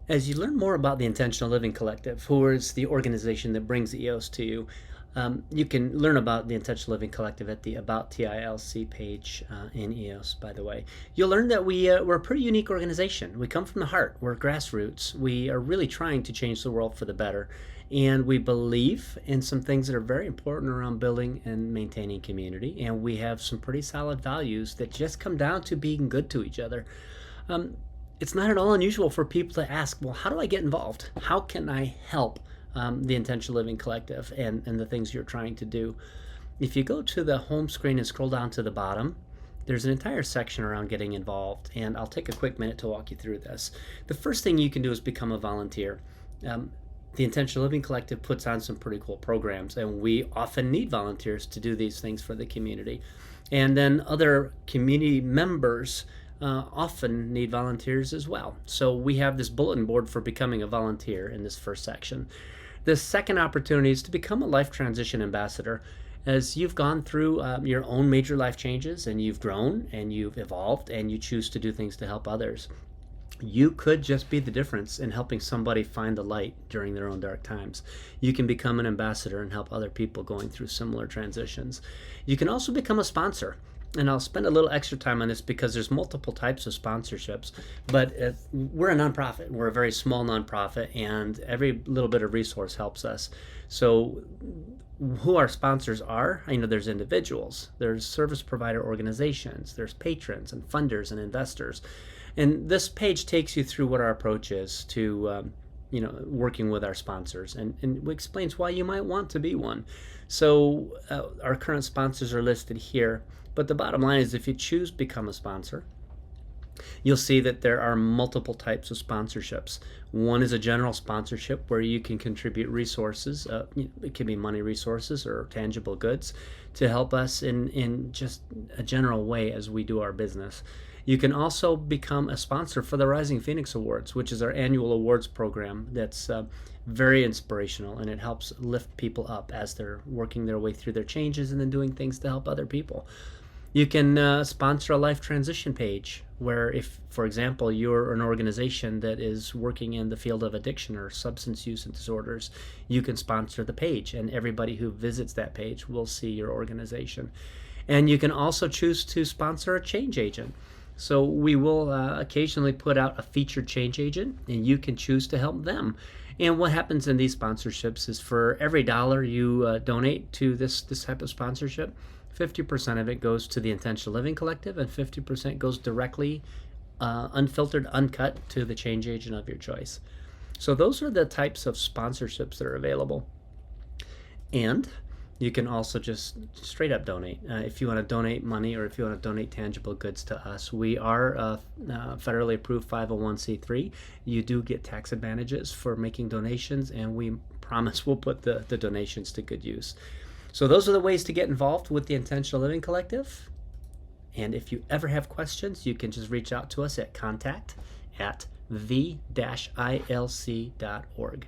As you learn more about the Intentional Living Collective, who is the organization that brings EOS to you, you can learn about the Intentional Living Collective at the About TILC page in EOS, by the way. You'll learn that we're a pretty unique organization. We come from the heart. We're grassroots. We are really trying to change the world for the better. And we believe in some things that are very important around building and maintaining community. And we have some pretty solid values that just come down to being good to each other. It's not at all unusual for people to ask, well, how do I get involved? How can I help the Intentional Living Collective and the things you're trying to do? If you go to the home screen and scroll down to the bottom, there's an entire section around getting involved, and I'll take a quick minute to walk you through this. The first thing you can do is become a volunteer. The Intentional Living Collective puts on some pretty cool programs, and we often need volunteers to do these things for the community. And then other community members often need volunteers as well. So we have this bulletin board for becoming a volunteer in this first section. The second opportunity is to become a life transition ambassador. As you've gone through your own major life changes and you've grown and you've evolved and you choose to do things to help others, you could just be the difference in helping somebody find the light during their own dark times. You can become an ambassador and help other people going through similar transitions. You can also become a sponsor. And I'll spend a little extra time on this because there's multiple types of sponsorships, but we're a nonprofit. We're a very small nonprofit, and every little bit of resource helps us. So who our sponsors are, there's individuals, there's service provider organizations, there's patrons and funders and investors. And this page takes you through what our approach is to working with our sponsors, and explains why you might want to be one. So our current sponsors are listed here. But the bottom line is, if you choose to become a sponsor, you'll see that there are multiple types of sponsorships. One is a general sponsorship where you can contribute resources. It can be money resources or tangible goods to help us in just a general way as we do our business. You can also become a sponsor for the Rising Phoenix Awards, which is our annual awards program that's very inspirational, and it helps lift people up as they're working their way through their changes and then doing things to help other people. You can sponsor a life transition page where, if, for example, you're an organization that is working in the field of addiction or substance use and disorders, you can sponsor the page, and everybody who visits that page will see your organization. And you can also choose to sponsor a change agent. So we will occasionally put out a featured change agent, and you can choose to help them. And what happens in these sponsorships is, for every dollar you donate to this type of sponsorship, 50% of it goes to the Intentional Living Collective, and 50% goes directly, unfiltered, uncut, to the change agent of your choice. So those are the types of sponsorships that are available. And you can also just straight up donate. If you want to donate money, or if you want to donate tangible goods to us, we are a federally approved 501c3. You do get tax advantages for making donations, and we promise we'll put the donations to good use. So those are the ways to get involved with the Intentional Living Collective. And if you ever have questions, you can just reach out to us at contact@the-ilc.org.